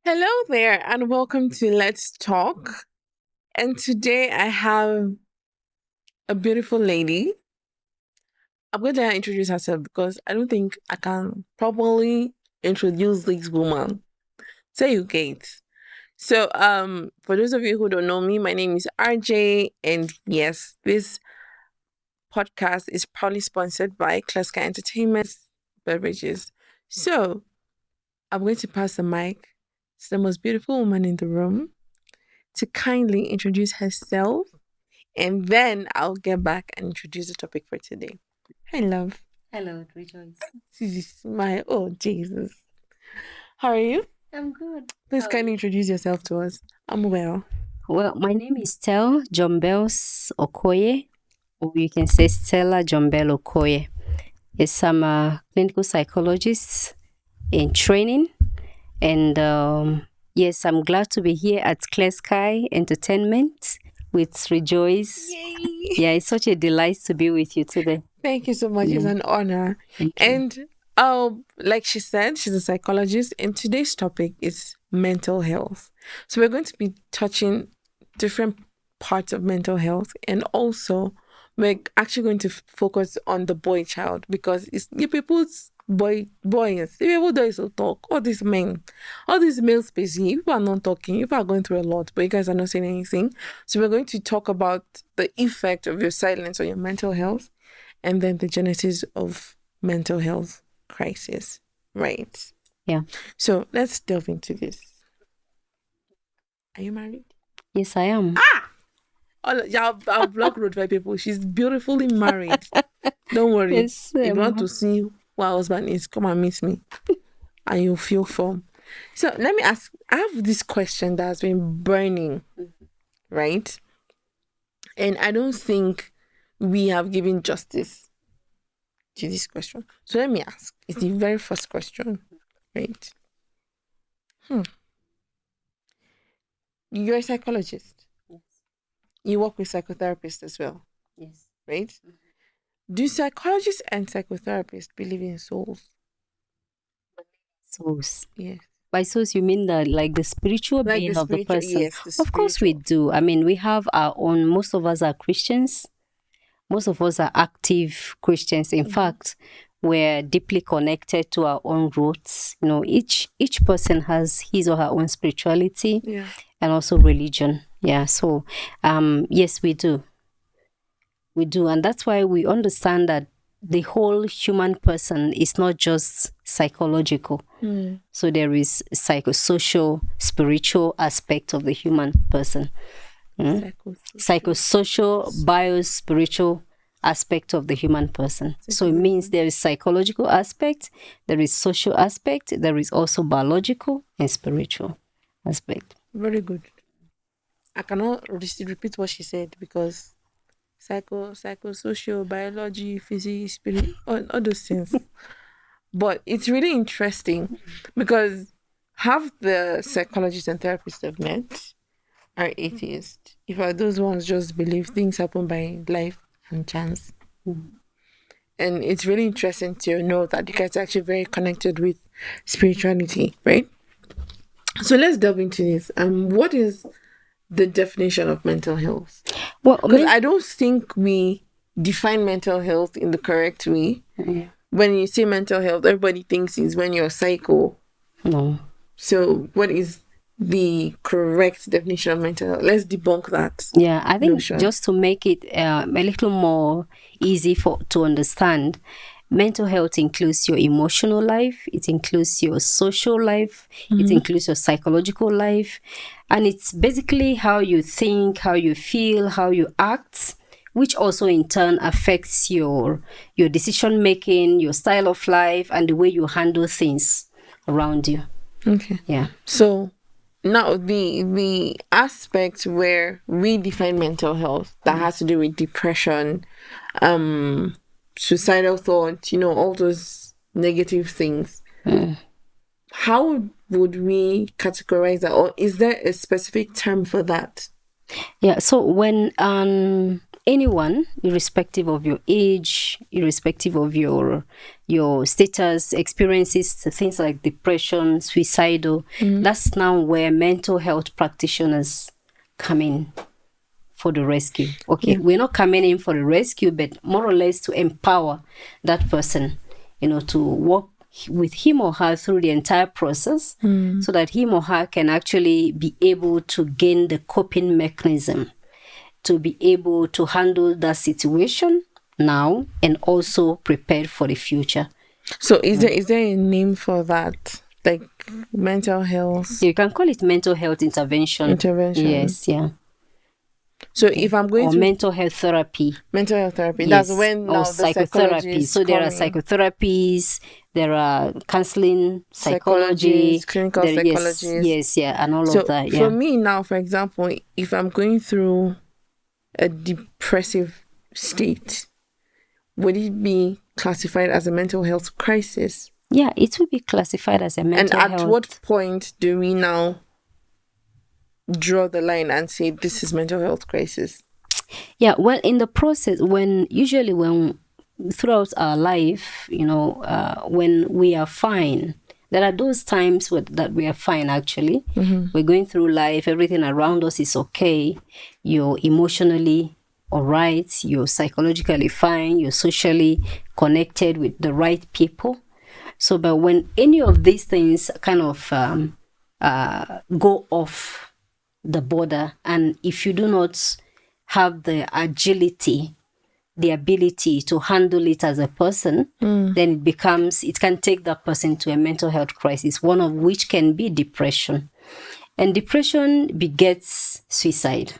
Hello there, and welcome to Let's Talk. And today I have a beautiful lady. I'm going to let her introduce herself because I don't think I can properly introduce this woman. Say you, Kate. For those of you who don't know me, my name is RJ, and yes, this podcast is proudly sponsored by Kleska Entertainment Beverages. So, I'm going to pass the mic to the most beautiful woman in the room to kindly introduce herself, and then I'll get back and introduce the topic for today. Hi, love. Hello, Rejoice. This is my Jesus. How are you? I'm good. Please How are kindly you? introduce yourself to us. I'm well. Well, my name is Stella Jumbels Okoye, or you can say Stella Jumbel Okoye. Yes, I'm a clinical psychologist in training, and yes, I'm glad to be here at Clear Sky Entertainment with Rejoice. Yay! Yeah, it's such a delight to be with you today. Thank you so much. It's Yeah, an honor. thank you. And like she said, she's a psychologist, and today's topic is mental health. So we're going to be touching different parts of mental health, and also we're actually going to focus on the boy child because it's the people's boys. The people that is to talk, all these male species, people are not talking, people are going through a lot, but you guys are not saying anything. So we're going to talk about the effect of your silence on your mental health, and then the genesis of mental health crisis. Right. Yeah. So let's delve into this. Are you married? Yes, I am. Oh, yeah, I'll block road for people. She's beautifully married. Don't worry. Yes, If you want to see who her husband is, come and meet me, and you'll feel form. So let me ask. I have this question that has been burning, right? And I don't think we have given justice to this question. So let me ask. It's the very first question, right? You're a psychologist. Yes. You work with psychotherapists as well, Yes. right? Do psychologists and psychotherapists believe in souls? Souls. Yes. By souls, you mean that like the spiritual Like being the of the spiritual, person? yes, the Of course, we spiritual. do. I mean, we have our own. Most of us are Christians. Most of us are active Christians. In fact, we're deeply connected to our own roots. You know, each person has his or her own spirituality Yeah. and also religion. Yeah. So, yes, we do. We do, and that's why we understand that the whole human person is not just psychological. So there is psychosocial, spiritual aspect of the human person. Psychosocial, bio-spiritual aspect of the human person. So it means there is psychological aspect, there is social aspect, there is also biological and spiritual aspect. Very good. I cannot repeat what she said because psychosocial, biology, physics, spirit, all those things. But it's really interesting because half the psychologists and therapists I've met are atheists. If are those ones just believe things happen by life and chance. And it's really interesting to know that you guys are actually very connected with spirituality, right? So let's delve into this. What is the definition of mental health? Well, Because I don't think we define mental health in the correct way. When you say mental health, everybody thinks it's when you're psycho. no. So what is the correct definition of mental health? Let's debunk that. Yeah, I think notion. just to make it a little more easy to understand, mental health includes your emotional life, it includes your social life, it includes your psychological life, and it's basically how you think, how you feel, how you act, which also in turn affects your decision making, your style of life, and the way you handle things around you. Okay. Yeah. So now the aspect where we define mental health that has to do with depression, suicidal thoughts, all those negative things. How would we categorize that, or is there a specific term for that? Yeah, so when an anyone, irrespective of your age, irrespective of your status, experiences, things like depression, suicidal. That's now where mental health practitioners come in for the rescue. Okay, we're not coming in for the rescue, but more or less to empower that person, to work with him or her through the entire process, so that him or her can actually be able to gain the coping mechanism to be able to handle that situation now and also prepared for the future. So is there a name for that? Like mental health? You can call it mental health intervention. Yes, yeah. So if I'm going to mental health therapy. Mental health therapy. Yes. That's when now or psychotherapy. So there are psychotherapies, there are counseling, psychology, clinical psychologists. Yes, yeah, and all of that. Yeah. For me now, for example, if I'm going through a depressive state, would it be classified as a mental health crisis? Yeah, it will be classified as a mental health. And at what point do we now draw the line and say this is mental health crisis? Yeah, well, in the process, usually when throughout our life, when we are fine, there are those times that we are fine, actually. We're going through life, everything around us is okay. You're emotionally all right, you're psychologically fine, you're socially connected with the right people. So, but when any of these things kind of go off the border, and if you do not have the agility, the ability to handle it as a person, then it can take that person to a mental health crisis, one of which can be depression. And depression begets suicide.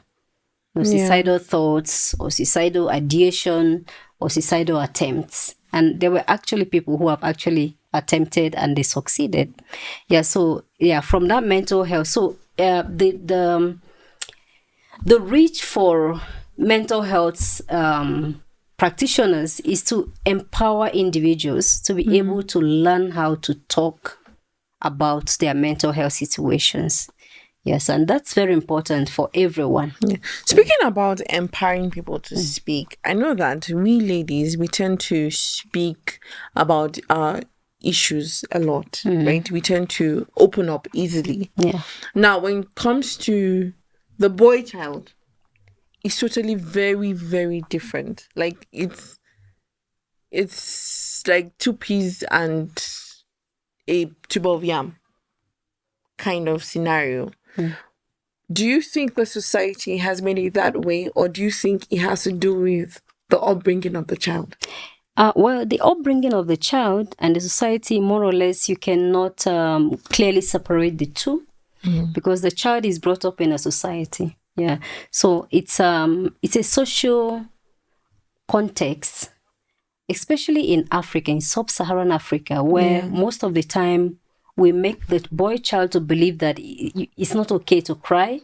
Suicidal thoughts, or suicidal ideation, or suicidal attempts. And there were actually people who have actually attempted and they succeeded. So from that mental health. So the reach for mental health practitioners is to empower individuals to be able to learn how to talk about their mental health situations. Yes, and that's very important for everyone. Yeah. Speaking about empowering people to speak, I know that we ladies, we tend to speak about our issues a lot, right? We tend to open up easily. Yeah. Now, when it comes to the boy child, it's totally very, very different. Like it's like 2 peas and a tube of yam kind of scenario. Do you think the society has made it that way, or do you think it has to do with the upbringing of the child? Well, the upbringing of the child and the society, more or less, you cannot clearly separate the two, because the child is brought up in a society. Yeah, so it's a social context, especially in Africa, in sub-Saharan Africa, where most of the time we make the boy child to believe that it's not okay to cry.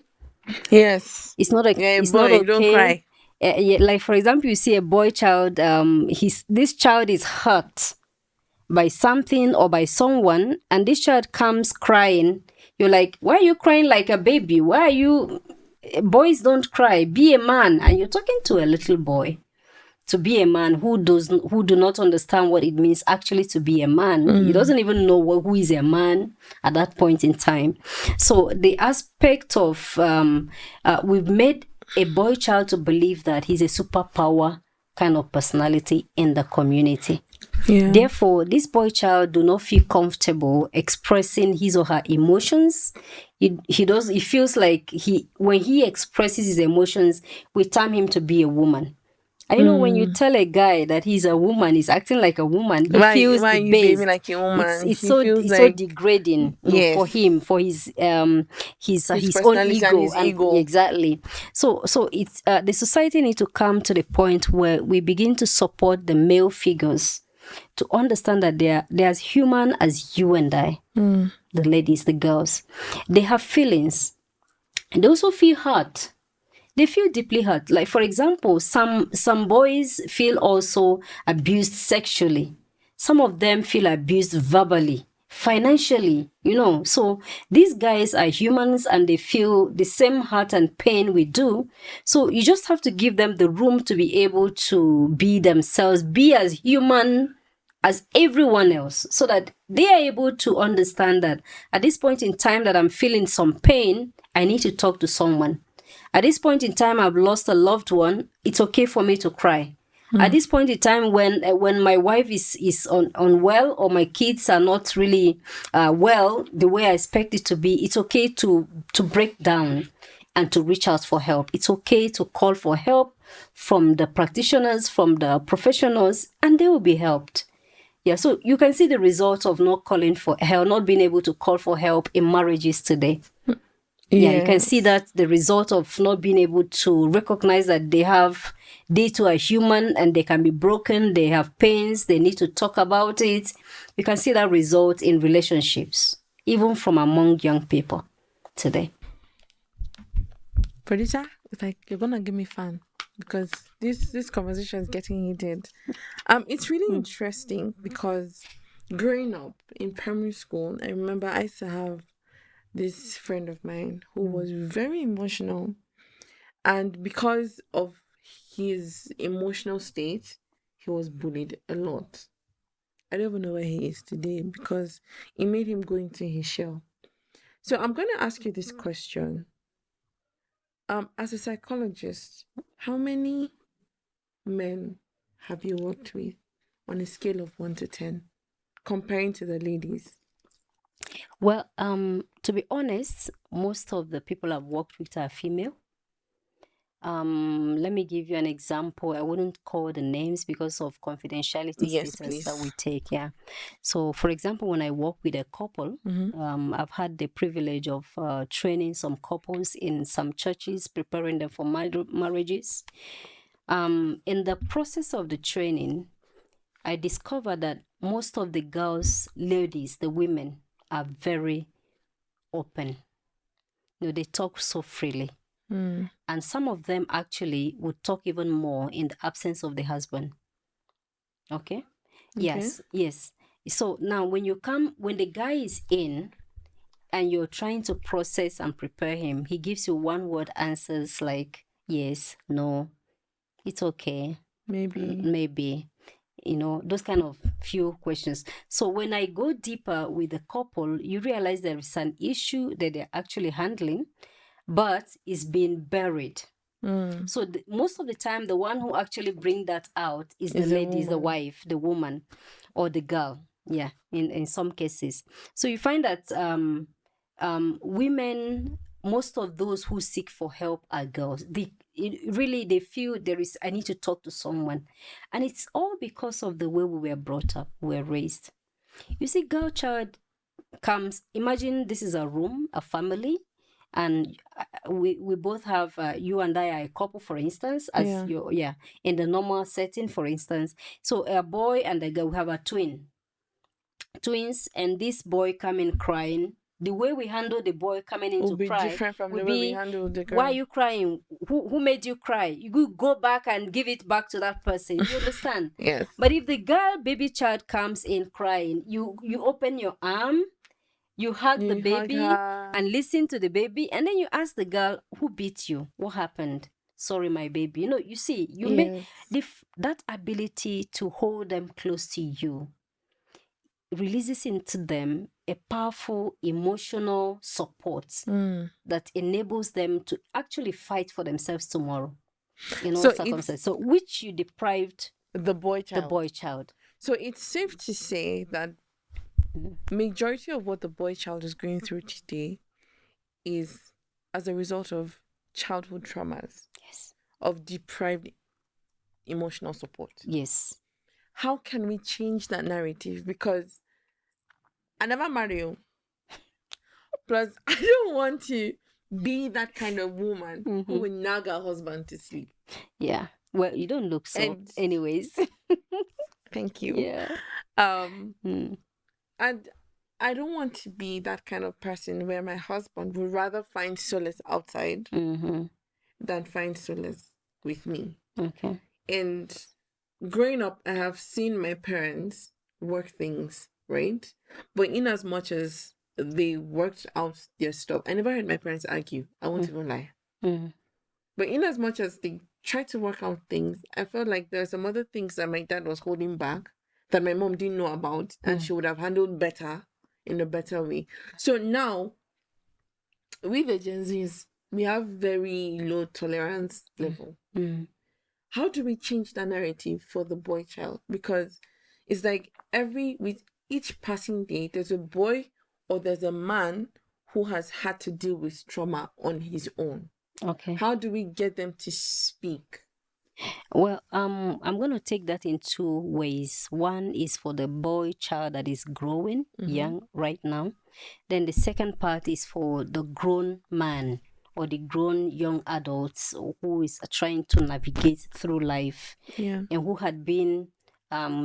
Yes, it's not. It's not okay. Don't cry. Like for example, you see a boy child. This child is hurt by something or by someone, and this child comes crying. You're like, why are you crying like a baby? Why are you? Boys don't cry. Be a man. And you're talking to a little boy. To be a man who do not understand what it means actually to be a man. He doesn't even know who is a man at that point in time. So the aspect of we've made a boy child to believe that he's a superpower kind of personality in the community. Yeah. Therefore, this boy child do not feel comfortable expressing his or her emotions. He feels like when he expresses his emotions, we term him to be a woman. I know when you tell a guy that he's a woman, he's acting like a woman. He feels why the you behaving like a woman? It's so degrading for him, for his own ego. And ego. Exactly. So it's the society need to come to the point where we begin to support the male figures to understand that they're as human as you and I, the ladies, the girls. They have feelings. They also feel hurt. They feel deeply hurt. Like, for example, some boys feel also abused sexually. Some of them feel abused verbally financially, So these guys are humans and they feel the same hurt and pain we do. So you just have to give them the room to be able to be themselves, be as human as everyone else, so that they are able to understand that at this point in time that I'm feeling some pain, I need to talk to someone. At this point in time, I've lost a loved one. It's okay for me to cry. At this point in time, when my wife is unwell, or my kids are not really well the way I expect it to be, it's okay to break down and to reach out for help. It's okay to call for help from the practitioners, from the professionals, and they will be helped. Yeah, so you can see the result of not calling for help, not being able to call for help in marriages today. Yeah, you can see that the result of not being able to recognize that they too are human and they can be broken, they have pains, they need to talk about it. You can see that result in relationships, even from among young people today. Producer, it's like you're gonna give me fun because this conversation is getting heated. It's really interesting because growing up in primary school, I remember I used to have this friend of mine who was very emotional, and because of his emotional state, he was bullied a lot. I don't even know where he is today because it made him go into his shell. So I'm going to ask you this question. As a psychologist, how many men have you worked with on a scale of 1 to 10, comparing to the ladies? Well, to be honest, most of the people I've worked with are female. Let me give you an example. I wouldn't call the names because of confidentiality Yes, status that please. we take. Yeah. So, for example, when I work with a couple, I've had the privilege of training some couples in some churches, preparing them for marriages. In the process of the training, I discovered that most of the girls, ladies, the women, are very open. They talk so freely. And some of them actually would talk even more in the absence of the husband. Okay? Yes. So now when the guy is in and you're trying to process and prepare him, he gives you one word answers like yes, no, it's okay, maybe, those kind of few questions. So when I go deeper with the couple, you realize there is an issue that they're actually handling, but it's being buried. So most of the time, the one who actually bring that out is the lady, is the wife, the woman, or the girl. Yeah, in some cases. So you find that women, most of those who seek for help are girls. They feel I need to talk to someone, and it's all because of the way we were brought up, we were raised. You see, girl child comes. Imagine this is a room, a family, and we both have you and I are a couple, for instance, as in the normal setting, for instance. So a boy and a girl, we have a twins, and this boy coming crying. The way we handle the boy coming in to Be cry different from will the way we be, handle the girl. why are you crying? Who made you cry? You go back and give it back to that person. You understand? Yes. But if the girl baby child comes in crying, you open your arm, you hug the baby and listen to the baby, and then you ask the girl, who beat you? What happened? Sorry, my baby. You see, you make that ability to hold them close to you releases into them a powerful emotional support that enables them to actually fight for themselves tomorrow in all circumstances. So which you deprived the boy child. So it's safe to say that majority of what the boy child is going through today is as a result of childhood traumas. Yes. Of deprived emotional support. Yes. How can we change that narrative? Because I never marry you. Plus, I don't want to be that kind of woman who will nag her husband to sleep. Yeah. Well, you don't look so. Anyways. Thank you. Yeah. And I don't want to be that kind of person where my husband would rather find solace outside than find solace with me. And growing up, I have seen my parents work things separate, but in as much as they worked out their stuff, I never heard my parents argue. I won't even lie. Mm. But in as much as they tried to work out things, I felt like there's some other things that my dad was holding back that my mom didn't know about, and she would have handled better in a better way. So now, with the Gen Zs, we have very low tolerance level. Mm. How do we change the narrative for the boy child? Because it's like with each passing day, there's a boy or there's a man who has had to deal with trauma on his own. Okay. How do we get them to speak? Well, I'm going to take that in two ways. One is for the boy child that is growing young right now. Then the second part is for the grown man or the grown young adults who is trying to navigate through life, Yeah. and who had been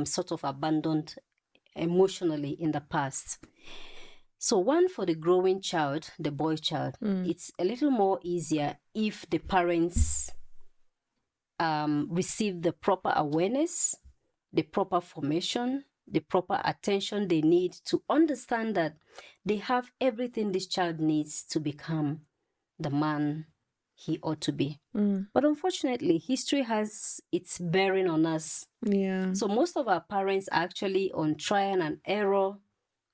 sort of abandoned emotionally in the past. So one, for the growing child, the boy child, it's a little more easier if the parents receive the proper awareness, the proper formation, the proper attention they need to understand that they have everything this child needs to become the man he ought to be. But unfortunately, history has its bearing on us. Yeah. So most of our parents are actually on trial and error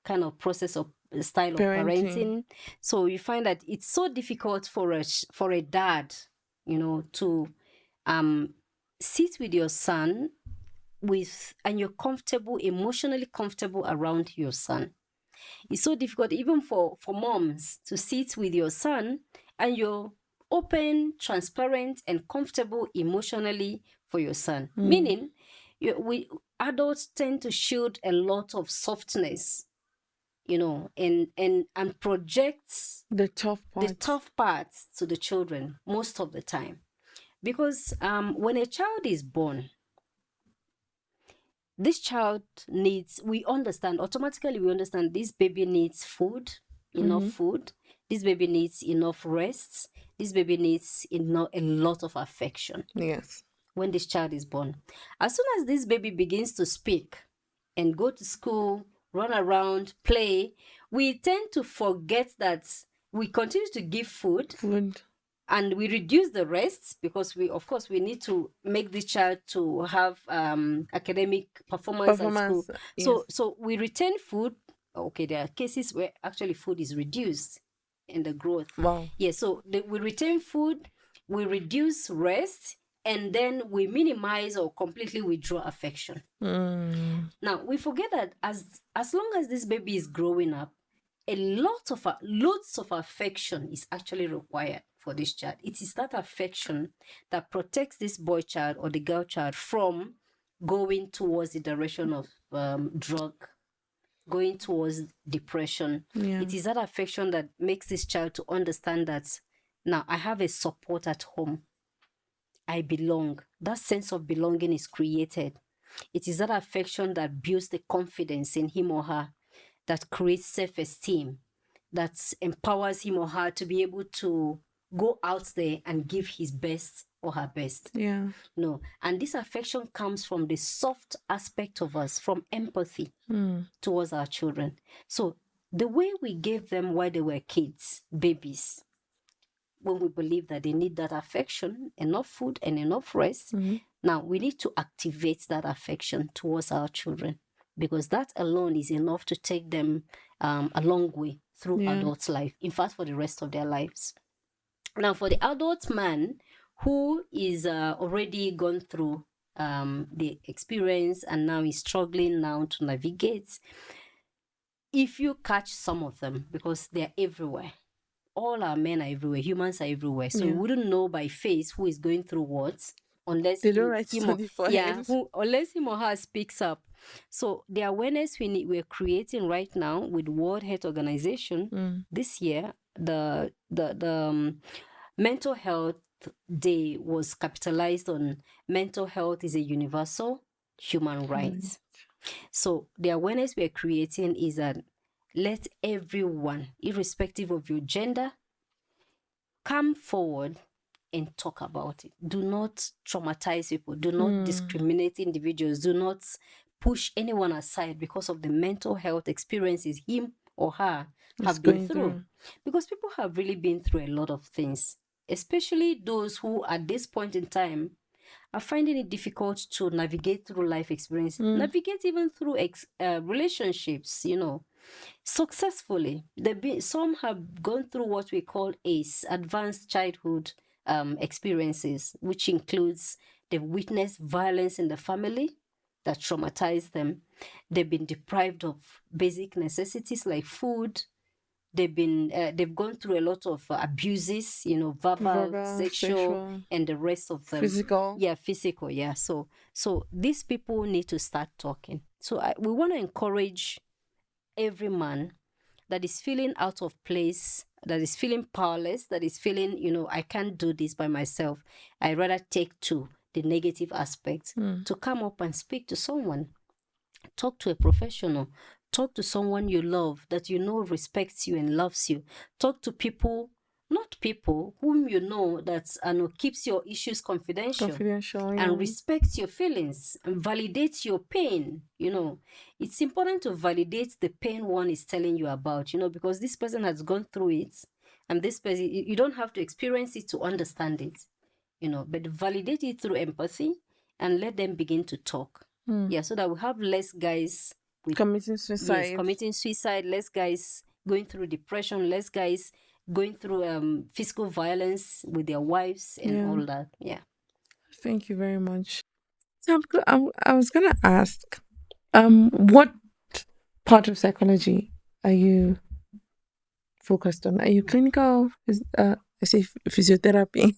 kind of process of style of parenting. So you find that it's so difficult for a dad, to sit with your son and you're comfortable, emotionally comfortable around your son. It's so difficult even for moms to sit with your son and you're open, transparent, and comfortable emotionally for your son. Meaning, we adults tend to shield a lot of softness, and projects The tough the part. tough parts to the children most of the time. Because when a child is born, this child automatically we understand this baby needs food, enough food. This baby needs enough rest. This baby needs a lot of affection. Yes. When this child is born, as soon as this baby begins to speak and go to school, run around, play, we tend to forget that we continue to give food and we reduce the rest, because we need to make this child to have academic performance at school. Yes. So we retain food. Okay, there are cases where actually food is reduced in the growth. Wow. Yeah, so we retain food, we reduce rest, and then we minimize or completely withdraw affection. Now, we forget that as long as this baby is growing up, lots of affection is actually required for this child. It is that affection that protects this boy child or the girl child from going towards the direction of drug, going towards depression. Yeah. It is that affection that makes this child to understand that now I have a support at home. I belong. That sense of belonging is created. It is that affection that builds the confidence in him or her, that creates self-esteem, that empowers him or her to be able to go out there and give his best or her best. Yeah. No. And this affection comes from the soft aspect of us, from empathy towards our children. So the way we gave them while they were kids, babies, when we believe that they need that affection, enough food and enough rest, now we need to activate that affection towards our children, because that alone is enough to take them a long way through adult life, in fact, for the rest of their lives. Now, for the adult man who is already gone through the experience and now is struggling now to navigate, if you catch some of them, because they're everywhere, all our men are everywhere, humans are everywhere, so we wouldn't know by face who is going through what unless they don't write it on the forehead. unless him or her speaks up. So the awareness we're creating right now with World Health Organization this year, the mental health day was capitalized on mental health is a universal human right. So the awareness we're creating is that let everyone, irrespective of your gender, come forward and talk about it. Do not traumatize people. Do not discriminate individuals. Do not push anyone aside because of the mental health experiences him or her It's have been going through. through. Because people have really been through a lot of things, especially those who at this point in time are finding it difficult to navigate through life experience, navigate even through relationships, successfully. Some have gone through what we call ACE, advanced childhood experiences, which includes they've witnessed violence in the family that traumatized them. They've been deprived of basic necessities like food. They've gone through a lot of abuses, verbal, Verbal, sexual, sexual, and the rest of them. physical. Yeah, physical. Yeah. So these people need to start talking. So we want to encourage every man that is feeling out of place, that is feeling powerless, that is feeling, I can't do this by myself. I rather take to the negative aspects to come up and speak to someone. Talk to a professional. Talk to someone you love, that respects you and loves you. Talk to people, not people whom that keeps your issues confidential Confidential, yeah. and respects your feelings and validates your pain. It's important to validate the pain one is telling you about, because this person has gone through it, and this person, you don't have to experience it to understand it, but validate it through empathy and let them begin to talk. Yeah, so that we have less guys Committing suicide. Yes, committing suicide, less guys going through depression, less guys going through physical violence with their wives and all that. Yeah. Thank you very much. So I was gonna ask, what part of psychology are you focused on? Are you clinical? I say physiotherapy.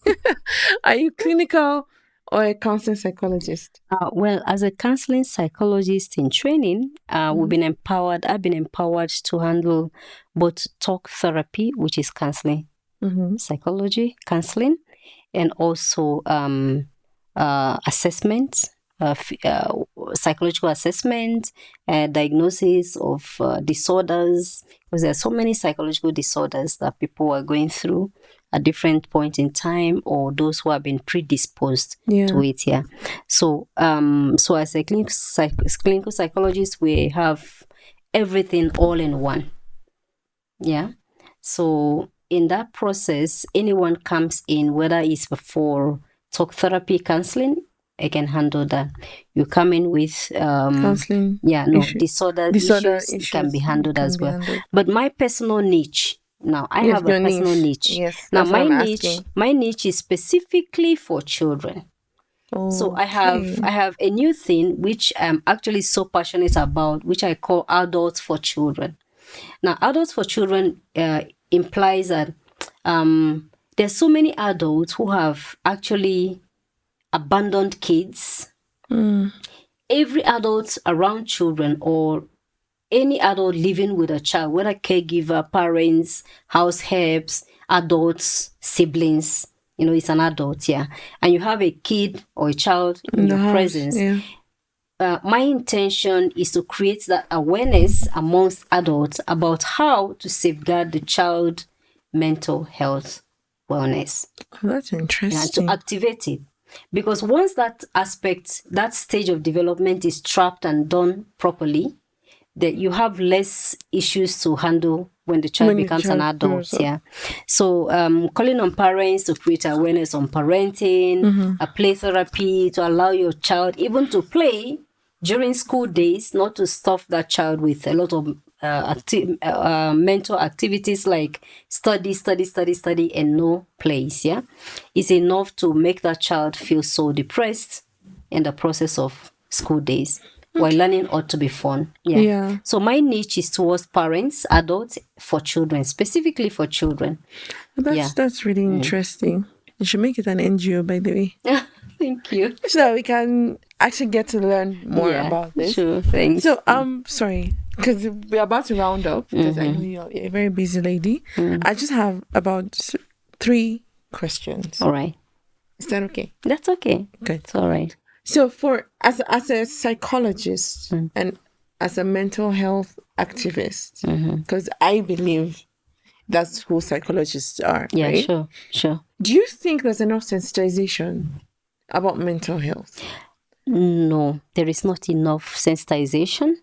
Are you clinical or a counseling psychologist? Well, as a counseling psychologist in training, we've been empowered. I've been empowered to handle both talk therapy, which is counseling, psychology, counseling, and also assessment, psychological assessment, diagnosis of disorders, because there are so many psychological disorders that people are going through at different point in time, or those who have been predisposed to it. Yeah. So as a clinical psychologist, we have everything all in one. Yeah. So in that process, anyone comes in, whether it's for talk therapy, counseling, I can handle that. You come in with Counseling. disorder issues can be handled as well. But my personal niche, now I have a personal niche. Yes. Now my niche is specifically for children. So I have a new thing which I'm actually so passionate about, which I call adults for children. Now, adults for children implies that there's so many adults who have actually abandoned kids. Every adult around children, or any adult living with a child, whether caregiver, parents, house helps, adults, siblings, it's an adult, yeah. And you have a kid or a child in your presence. Yeah. My intention is to create that awareness amongst adults about how to safeguard the child mental health wellness. Oh, that's interesting. And to activate it. Because once that aspect, that stage of development is trapped and done properly, that you have less issues to handle when the child becomes an adult. Yeah. So calling on parents to create awareness on parenting, a play therapy to allow your child even to play during school days, not to stuff that child with a lot of mental activities like study, and no plays. Yeah, is enough to make that child feel so depressed in the process of school days. While learning ought to be fun. Yeah. So my niche is towards parents, adults, for children, specifically for children. That's really interesting. You should make it an NGO, by the way. Thank you. So that we can actually get to learn more about this. Sure, thanks. So sorry, because we're about to round up, because I know you're a very busy lady. I just have about 3 questions. All right. Is that okay? That's okay. Good. It's all right. So as a psychologist and as a mental health activist, because I believe that's who psychologists are, yeah, right? Sure. Do you think there's enough sensitization about mental health? No, there is not enough sensitization.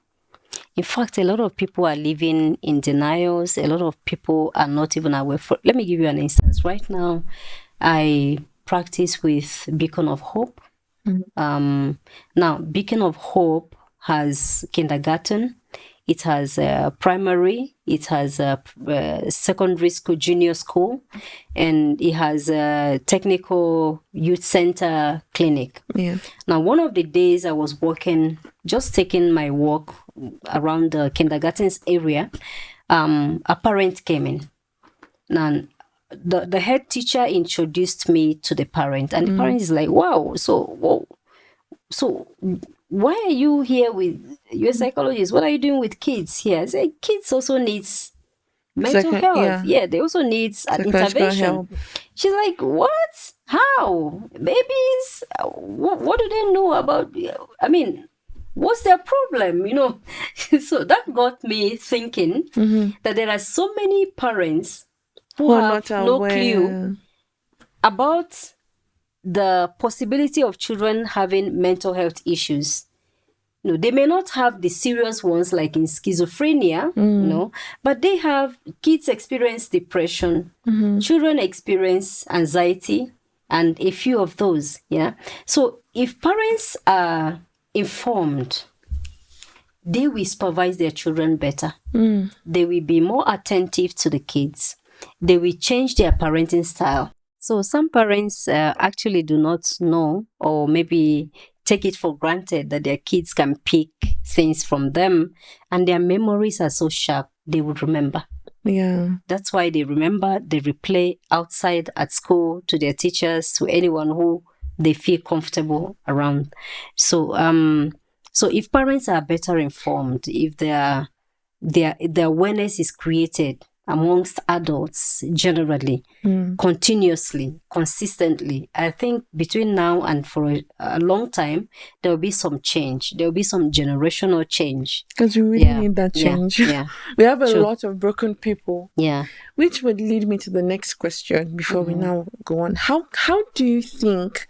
In fact, a lot of people are living in denials. A lot of people are not even aware. Let me give you an instance. Right now, I practice with Beacon of Hope. Now, Beacon of Hope has kindergarten, it has primary, it has secondary school, junior school, and it has a technical youth center clinic. Yeah. Now, one of the days I was walking, just taking my walk around the kindergarten's area, a parent came in. Now, the head teacher introduced me to the parent, and the parent is like, wow, so why are you here with your psychologist? What are you doing with kids here? I say, kids also needs mental health. Yeah, they also needs an intervention. Help. She's like, what? How? Babies? What do they know about? I mean, what's their problem? So that got me thinking that there are so many parents who have no clue about the possibility of children having mental health issues. They may not have the serious ones like in schizophrenia, but they have kids experience depression, children experience anxiety, and a few of those. Yeah. So if parents are informed, they will supervise their children better. They will be more attentive to the kids. They will change their parenting style. So some parents actually do not know, or maybe take it for granted, that their kids can pick things from them, and their memories are so sharp, they would remember. Yeah. That's why they remember, they replay outside, at school, to their teachers, to anyone who they feel comfortable around. So if parents are better informed, if their awareness is created amongst adults generally, continuously, consistently, I think between now and for a long time, there will be some change. There will be some generational change. Because we really need that change. Yeah. We have a lot of broken people. Yeah. Which would lead me to the next question before we now go on. How do you think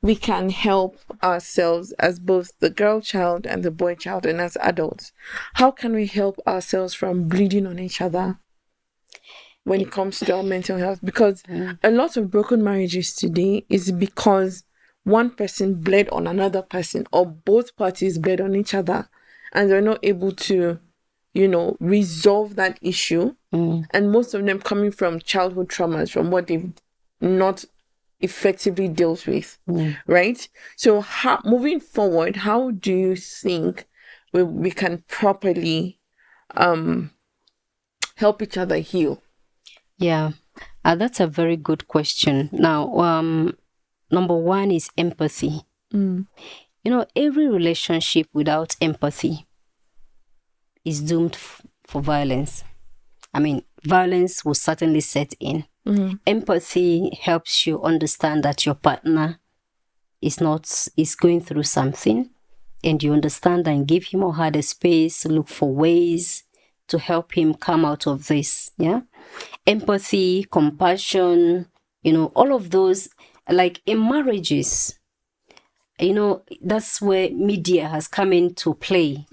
we can help ourselves as both the girl child and the boy child, and as adults? How can we help ourselves from bleeding on each other when it comes to our mental health? Because a lot of broken marriages today is because one person bled on another person, or both parties bled on each other, and they're not able to, resolve that issue. And most of them coming from childhood traumas, from what they've not effectively dealt with, right? So moving forward, how do you think we can properly help each other heal? Yeah, that's a very good question. Now, number one is empathy. Every relationship without empathy is doomed for violence. I mean, violence will certainly set in. Empathy helps you understand that your partner is going through something, and you understand and give him or her the space, look for ways to help him come out of this. Yeah. Empathy, compassion, all of those, like in marriages, that's where media has come into play.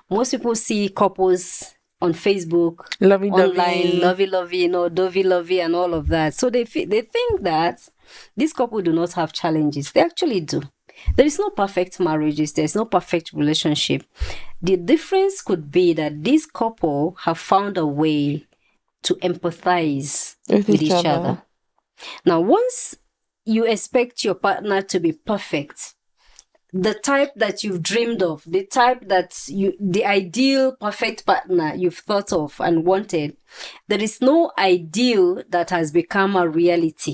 Most people see couples on Facebook, online, lovey-lovey, dovey-lovey, and all of that. So they think that this couple do not have challenges. They actually do. There is no perfect marriages. There's no perfect relationship. The difference could be that this couple have found a way to empathize with each other. Now, once you expect your partner to be perfect, the type that you've dreamed of, the type the ideal perfect partner you've thought of and wanted, there is no ideal that has become a reality.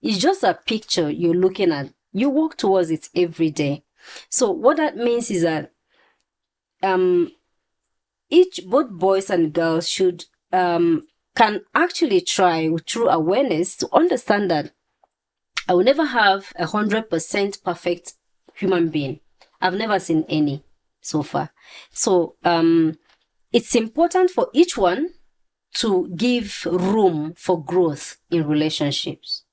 It's just a picture you're looking at. You walk towards it every day. So what that means is that both boys and girls should can actually try through awareness to understand that I will never have 100% perfect human being. I've never seen any so far. So it's important for each one to give room for growth in relationships.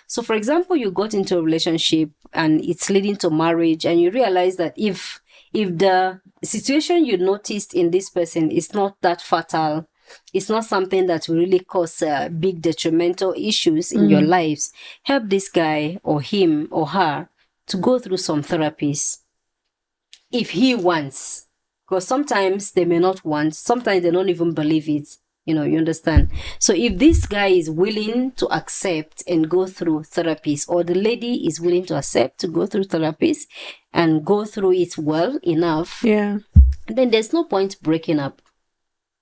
So for example, you got into a relationship and it's leading to marriage, and you realize that if the situation you noticed in this person is not that fatal, it's not something that will really cause big detrimental issues in your lives, help this guy or him or her to go through some therapies if he wants. Because sometimes they may not want, sometimes they don't even believe it. You understand? So if this guy is willing to accept and go through therapies, or the lady is willing to accept to go through therapies and go through it well enough, then there's no point breaking up.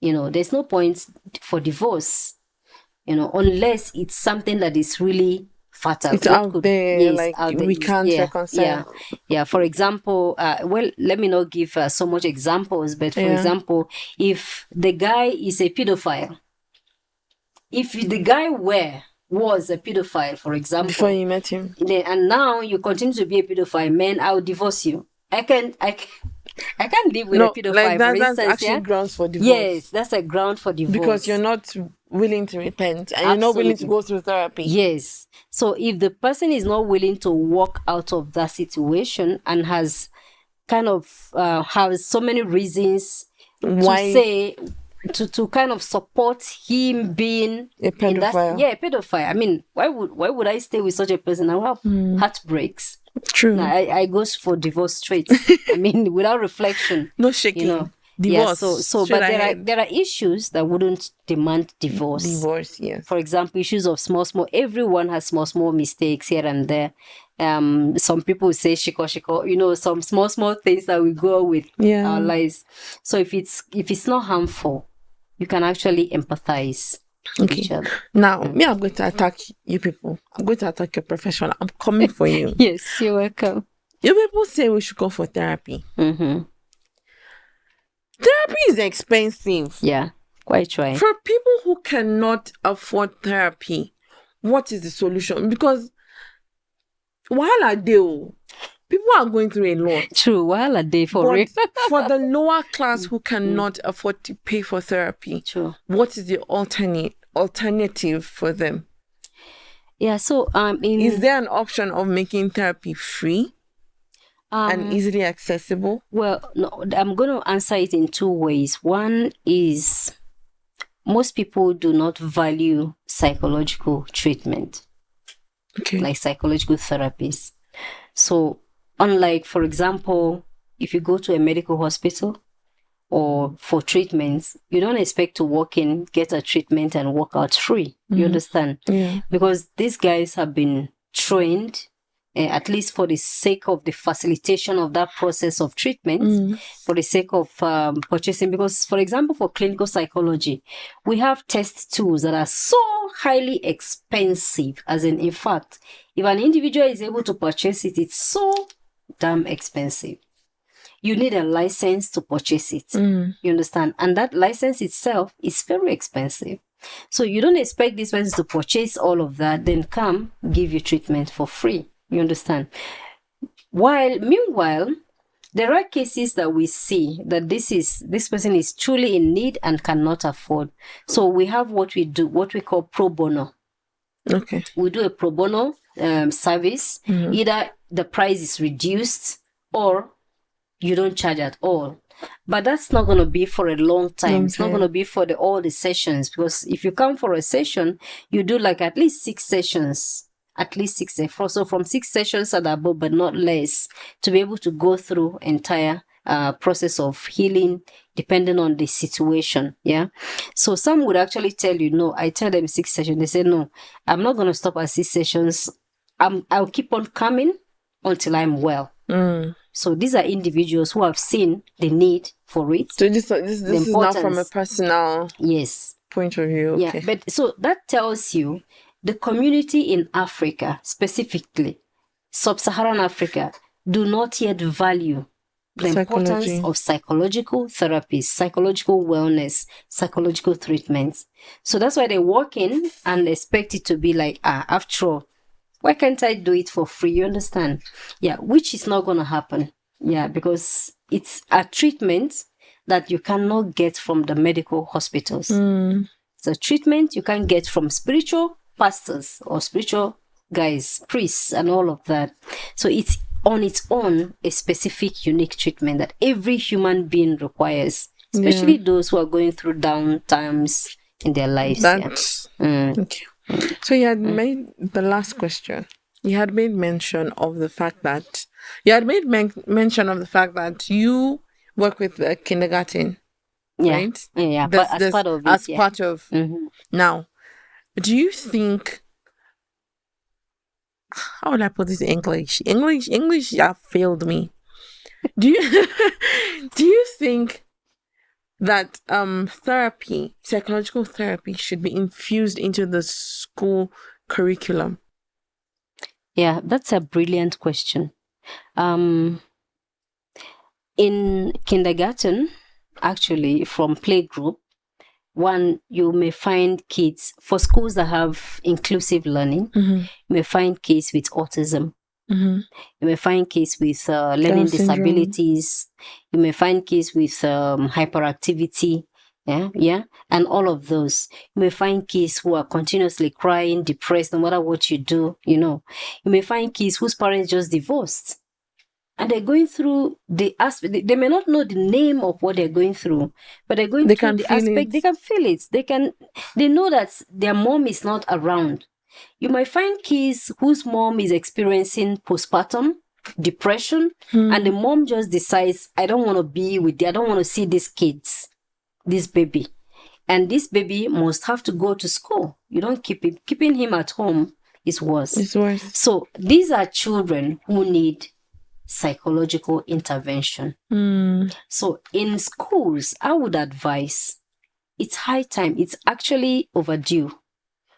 There's no point for divorce, unless it's something that is really fatal. It's out there, we can't reconcile. Yeah. For example, let me not give so much examples, but for example, if the guy is a pedophile, if the guy was a pedophile, for example, before you met him, and now you continue to be a pedophile, man, I'll divorce you. I can't live with a pedophile, for instance. That's actually grounds for divorce. Yes, that's a ground for divorce. Because you're not willing to repent, and you're not willing to go through therapy. Yes. So if the person is not willing to walk out of that situation and has kind of has so many reasons to kind of support him being a pedophile. A pedophile. I mean, why would I stay with such a person? I will have heartbreaks. True. I go for divorce straight. I mean, without reflection. No shaking. Divorce. Yeah, but there are issues that wouldn't demand divorce. Divorce, yes. For example, issues of small. Everyone has small mistakes here and there. Some people say shiko, some small things that we go with our lives. So if it's not harmful, you can actually empathize with each other. Now, I'm going to attack you people. I'm going to attack your profession. I'm coming for you. Yes, you're welcome. You people say we should go for therapy. Therapy is expensive. Yeah, quite right. For people who cannot afford therapy, what is the solution? Because while I do, people are going through a lot. True, while a day for real. For the lower class who cannot afford to pay for therapy, true, what is the alternative for them? Yeah, so is there an option of making therapy free and easily accessible? Well, no, I'm going to answer it in two ways. One is most people do not value psychological treatment, like psychological therapies. So unlike, for example, if you go to a medical hospital or for treatments, you don't expect to walk in, get a treatment and walk out free. You understand? Yeah. Because these guys have been trained, at least for the sake of the facilitation of that process of treatment, for the sake of purchasing. Because, for example, for clinical psychology, we have test tools that are so highly expensive, as in fact, if an individual is able to purchase it, it's so damn expensive. You need a license to purchase it. You understand? And that license itself is very expensive. So you don't expect this person to purchase all of that, then come give you treatment for free. You understand? Meanwhile, there are cases that we see that this person is truly in need and cannot afford. So we have what we call pro bono. Okay. We do a pro bono service. Either the price is reduced or you don't charge at all. But that's not going to be for a long time. It's not going to be for all the sessions, because if you come for a session, you do like at least 6 sessions. At least 6. So from 6 sessions and above, but not less, to be able to go through entire process of healing, depending on the situation. Yeah. So some would actually tell you, no. I tell them 6 sessions. They say, no, I'm not going to stop at 6 sessions. I'll keep on coming until I'm well. So these are individuals who have seen the need for it. So this is not from a personal point of view. Okay. Yeah, but so that tells you the community in Africa, specifically sub-Saharan Africa, do not yet value the importance of psychological therapies, psychological wellness, psychological treatments. So that's why they walk in and expect it to be like, after all, why can't I do it for free? You understand? Yeah, which is not going to happen. Yeah, because it's a treatment that you cannot get from the medical hospitals. It's a treatment you can get from spiritual pastors or spiritual guys, priests, and all of that. So it's on its own a specific, unique treatment that every human being requires, especially those who are going through down times in their lives. That's okay. So you had made the last question. You had made mention of the fact that mention of the fact that you work with the kindergarten, right? Yeah, but as part of it, as part of now. Do you think, how would I put this in English? English have failed me. Do you do you think that therapy, psychological therapy, should be infused into the school curriculum? Yeah, that's a brilliant question. In kindergarten, actually, from playgroup, one, you may find kids for schools that have inclusive learning. You may find kids with autism. You may find kids with learning disabilities. You may find kids with hyperactivity. Yeah, and all of those. You may find kids who are continuously crying, depressed, no matter what you do. You may find kids whose parents just divorced, and they're going through the aspect. They may not know the name of what they're going through, but they're going through the aspect. They can feel it. They know that their mom is not around. You might find kids whose mom is experiencing postpartum depression, and the mom just decides, I don't want to be with you. I don't want to see these kids, this baby. And this baby must have to go to school. You don't keep him. Keeping him at home is worse. It's worse. So these are children who need psychological intervention. So in schools, I would advise, it's high time, it's actually overdue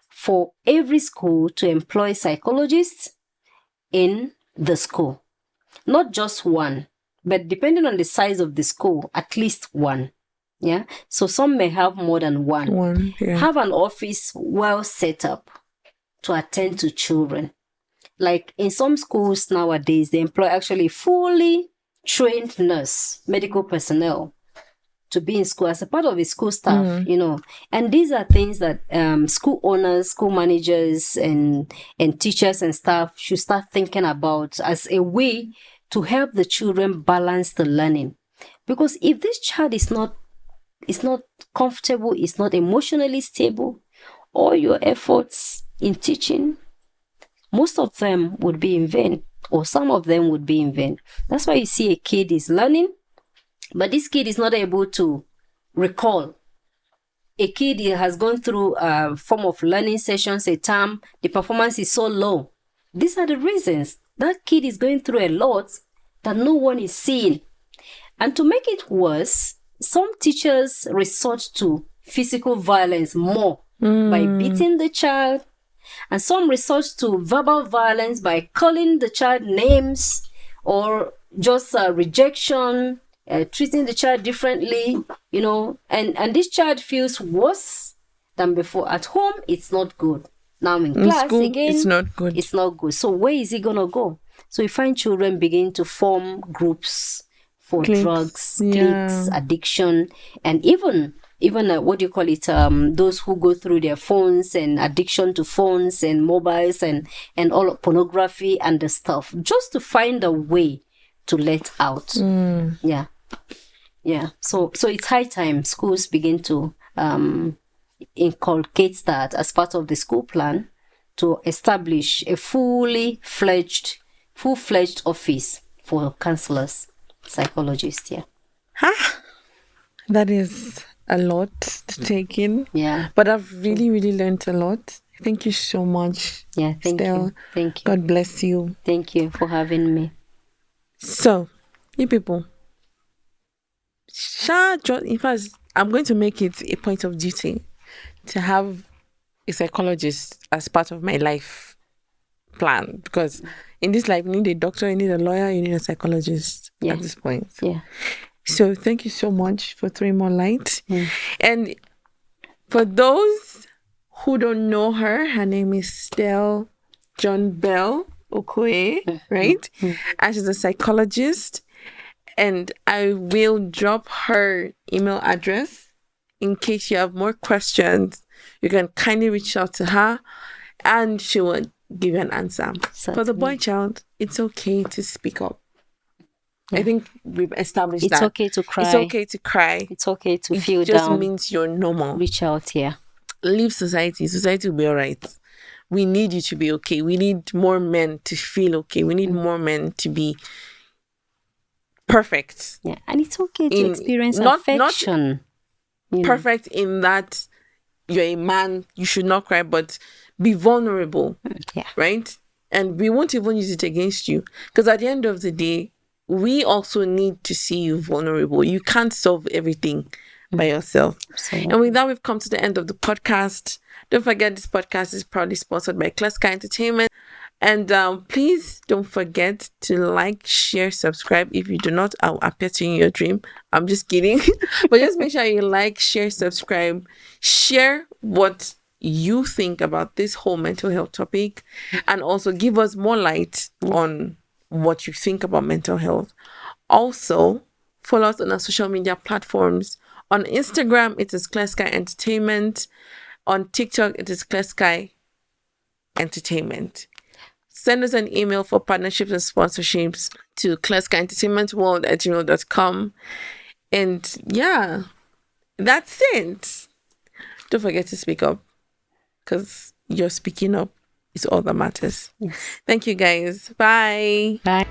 for every school to employ psychologists in the school. Not just one, but depending on the size of the school, at least one. Yeah. So some may have more than one. Have an office well set up to attend to children. Like in some schools nowadays, they employ actually fully trained nurse, medical personnel to be in school as a part of the school staff, And these are things that school owners, school managers, and teachers and staff should start thinking about as a way to help the children balance the learning. Because if this child is not comfortable, is not emotionally stable, all your efforts in teaching, most of them would be in vain, or some of them would be in vain. That's why you see a kid is learning, but this kid is not able to recall. A kid has gone through a form of learning sessions, a term, the performance is so low. These are the reasons. That kid is going through a lot that no one is seeing. And to make it worse, some teachers resort to physical violence more by beating the child, and some resort to verbal violence by calling the child names, or just rejection, treating the child differently, and this child feels worse than before. At home, it's not good. Now in class, school, again, it's not good. It's not good. So where is he going to go? So you find children begin to form groups for drugs, cliques, addiction, and even what do you call it? Those who go through their phones and addiction to phones and mobiles and all of pornography and the stuff, just to find a way to let out. Yeah. So it's high time schools begin to inculcate that as part of the school plan, to establish a full-fledged office for counselors, psychologists. Yeah. That is a lot to take in. Yeah. But I've really, really learned a lot. Thank you so much. Yeah, thank you. Thank you. God bless you. Thank you for having me. So, you people, in fact, I'm going to make it a point of duty to have a psychologist as part of my life plan, because in this life, you need a doctor, you need a lawyer, you need a psychologist at this point. Yeah. So thank you so much for throwing more light. And for those who don't know her, her name is Stella John Bell Okoye, right? And she's a psychologist. And I will drop her email address in case you have more questions. You can kindly reach out to her, and she will give you an answer. For the boy child, it's okay to speak up. I think we've established it's that. okay to cry. It's okay to cry. It's okay to feel It just down. means you're normal. Reach out here. Leave society. Society will be all right. We need you to be okay. We need more men to feel okay. We need more men to be perfect. Yeah, and it's okay to experience affection. Not perfect in that you're a man, you should not cry, but be vulnerable. Yeah. Right? And we won't even use it against you. Because at the end of the day, we also need to see you vulnerable. You can't solve everything by yourself. Absolutely. And with that, we've come to the end of the podcast. Don't forget, this podcast is proudly sponsored by Kleska Entertainment. And please don't forget to like, share, subscribe. If you do not, I'll appear to you in your dream. I'm just kidding. But just make sure you like, share, subscribe. Share what you think about this whole mental health topic. And also give us more light on what you think about mental health. Also, follow us on our social media platforms. On Instagram, it is Clear Sky Entertainment. On TikTok, it is Clear Sky Entertainment. Send us an email for partnerships and sponsorships to clearskyentertainmentworld@gmail.com. And yeah, that's it. Don't forget to speak up, because your speaking up is all that matters. Yes. Thank you, guys. Bye. Bye.